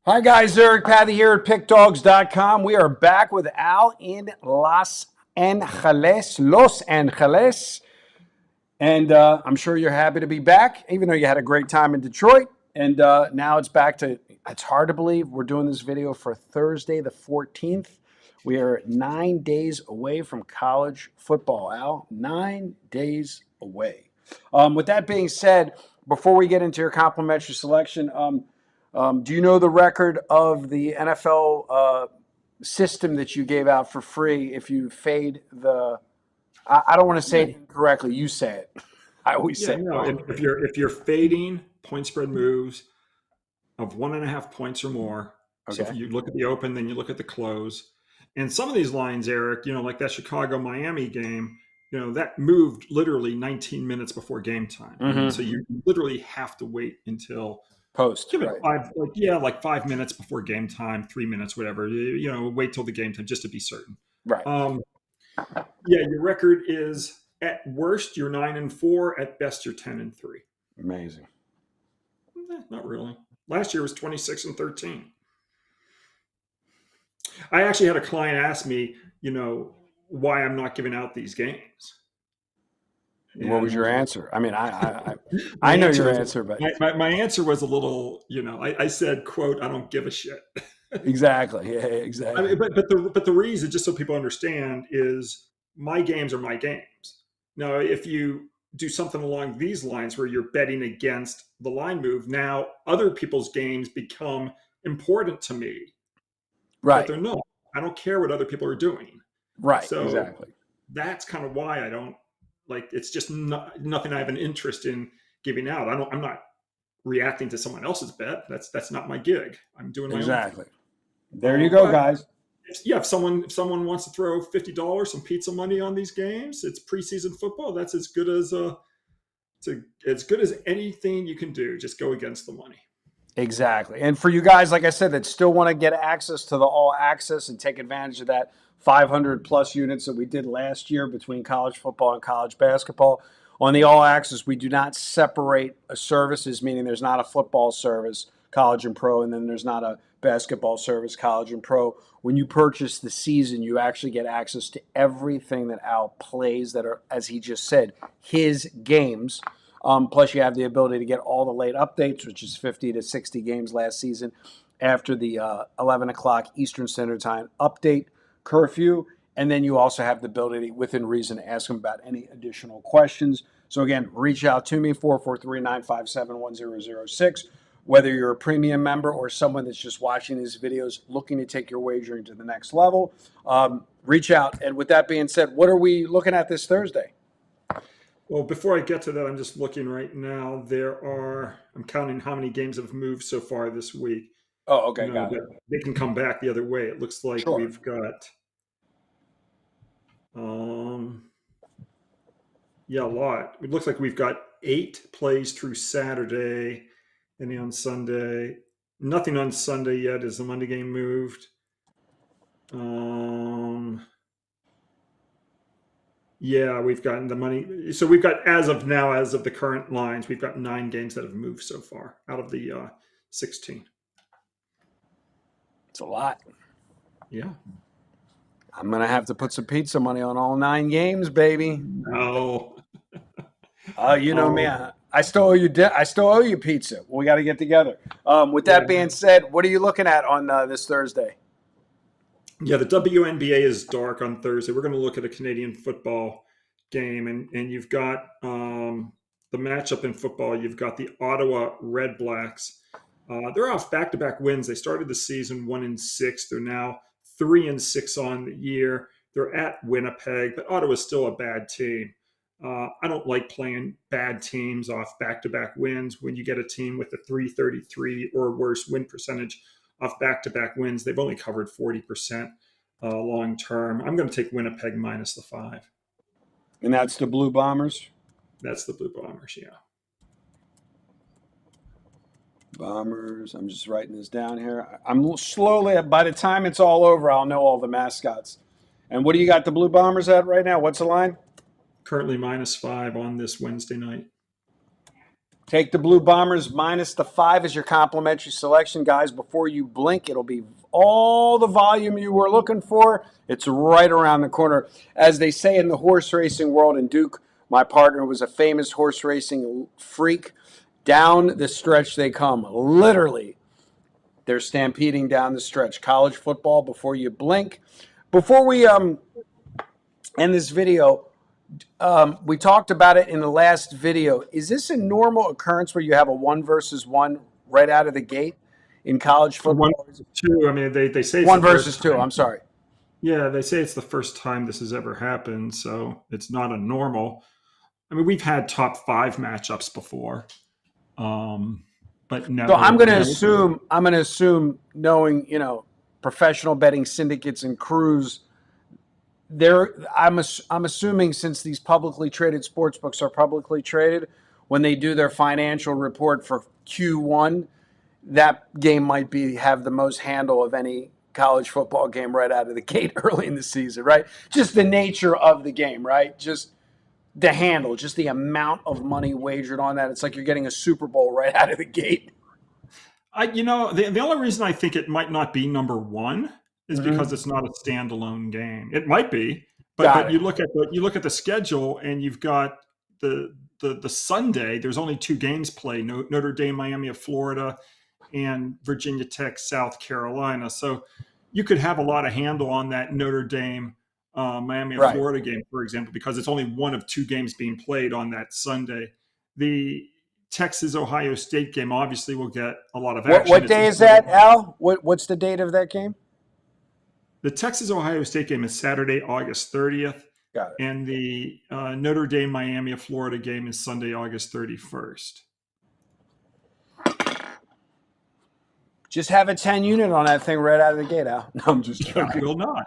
Hi guys, Eric Pathy here at PickDogs.com. We are back with Al in Los Angeles. And I'm sure you're happy to be back, even though you had a great time in Detroit. And now it's back to, it's hard to believe we're doing this video for Thursday the 14th. We are 9 days away from college football, Al. 9 days away. With that being said, before we get into your complimentary selection, do you know the record of the NFL system that you gave out for free if you fade the? I don't want to say Yeah, it incorrectly. You say it. I always say yeah, it no. wrong. If you're fading point spread moves of 1.5 points or more, so if Okay. you look at the open, then you look at the close, and some of these lines, Eric, like that Chicago Miami game, that moved literally 19 minutes before game time. I mean, so Mm-hmm. you literally have to wait until Post. give it Right. like 5 minutes before game time, 3 minutes, whatever. Wait till the game time just to be certain. Right. Um, yeah, your record is at worst you're 9-4, at best you're 10-3. Amazing. Not really. Last year was 26-13. I actually had a client ask me, why I'm not giving out these games, What was your and answer? I mean, my I know answer your was answer, but my answer was a little, I said, "quote I don't give a shit." exactly. Yeah, I exactly. mean, but the reason, just so people understand, is my games are my games. Now, if you do something along these lines where you're betting against the line move, now other people's games become important to me, but Right. they're not. I don't care what other people are doing. Right. So Exactly. that's kind of why I don't like. It's just nothing I have an interest in giving out. I'm not reacting to someone else's bet. That's not my gig. I'm doing my own thing. Exactly. There you go, But guys. yeah, if someone wants to throw $50 some pizza money on these games, it's preseason football. That's as good as anything you can do. Just go against the money. Exactly. And for you guys, like I said, that still want to get access to the all access and take advantage of that 500 plus units that we did last year between college football and college basketball. On the all access, we do not separate services, meaning there's not a football service, college and pro, and then there's not a basketball service, college and pro. When you purchase the season, you actually get access to everything that Al plays that are, as he just said, his games. Plus, you have the ability to get all the late updates, which is 50 to 60 games last season after the 11 o'clock Eastern Standard Time update curfew. And then you also have the ability, within reason, to ask them about any additional questions. So, again, reach out to me, 443-957-1006. Whether you're a premium member or someone that's just watching these videos looking to take your wagering to the next level, reach out. And with that being said, what are we looking at this Thursday? Well, before I get to that, I'm just looking right now. I'm counting how many games have moved so far this week. Oh, okay, got it. That they can come back the other way. It looks like Sure. we've got, um, yeah, a lot. It looks like we've got 8 plays through Saturday, any on Sunday. Nothing on Sunday yet as the Monday game moved. Yeah, we've gotten the money. So we've got, as of now, as of the current lines, we've got 9 games that have moved so far out of the 16. It's a lot. Yeah. I'm gonna have to put some pizza money on all 9 games, baby. No. You know me. Um, I still owe you. I still owe you pizza. We got to get together. With yeah. that being said, what are you looking at on this Thursday? Yeah, the WNBA is dark on Thursday. We're going to look at a Canadian football game, and you've got the matchup in football. You've got the Ottawa REDBLACKS. They're off back-to-back wins. They started the season 1-6. They're now 3-6 on the year. They're at Winnipeg, but Ottawa's still a bad team. I don't like playing bad teams off back-to-back wins. When you get a team with a 333 or worse win percentage off back-to-back wins, they've only covered 40% long term. I'm going to take Winnipeg minus the 5. And that's the Blue Bombers. That's the Blue Bombers, yeah. Bombers. I'm just writing this down here. I'm slowly. By the time it's all over, I'll know all the mascots. And what do you got the Blue Bombers at right now? What's the line? Currently minus 5 on this Wednesday night. Take the Blue Bombers minus the 5 as your complimentary selection, guys. Before you blink, it'll be all the volume you were looking for. It's right around the corner. As they say in the horse racing world, and Duke, my partner, was a famous horse racing freak. Down the stretch they come. Literally, they're stampeding down the stretch. College football, before you blink. Before we end this video, we talked about it in the last video. Is this a normal occurrence where you have a 1 versus 1 right out of the gate in college football? 1-2. I mean, they say it's 1 versus 2. I'm sorry. Yeah, they say it's the first time this has ever happened, so it's not a normal. I mean, we've had top 5 matchups before, but never. So I'm going to assume, knowing professional betting syndicates and crews. I'm assuming, since these publicly traded sports books are publicly traded, when they do their financial report for Q1, that game might have the most handle of any college football game right out of the gate early in the season, right? Just the nature of the game, right? Just the handle, just the amount of money wagered on that. It's like you're getting a Super Bowl right out of the gate. The only reason I think it might not be number 1 is because it's not a standalone game. It might be, but you look at the schedule, and you've got the Sunday. There's only 2 games played: Notre Dame, Miami of Florida, and Virginia Tech, South Carolina. So you could have a lot of handle on that Notre Dame, Miami of Florida game, for example, because it's only one of 2 games being played on that Sunday. The Texas Ohio State game obviously will get a lot of action. What day is that, Al? What's the date of that game? The Texas Ohio State game is Saturday, August 30th. Got it. And the Notre Dame, Miami of Florida game is Sunday, August 31st. Just have a 10 unit on that thing right out of the gate, Al. No, I'm just joking. I will not.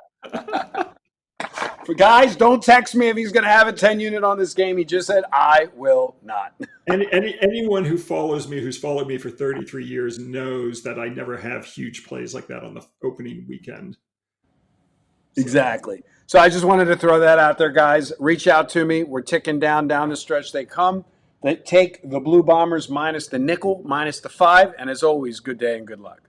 For guys, don't text me if he's going to have a 10 unit on this game. He just said, I will not. Anyone who follows me, who's followed me for 33 years, knows that I never have huge plays like that on the opening weekend. Exactly. So I just wanted to throw that out there, guys. Reach out to me. We're ticking down the stretch they come. They take the Blue Bombers minus the nickel, minus the 5. And as always, good day and good luck.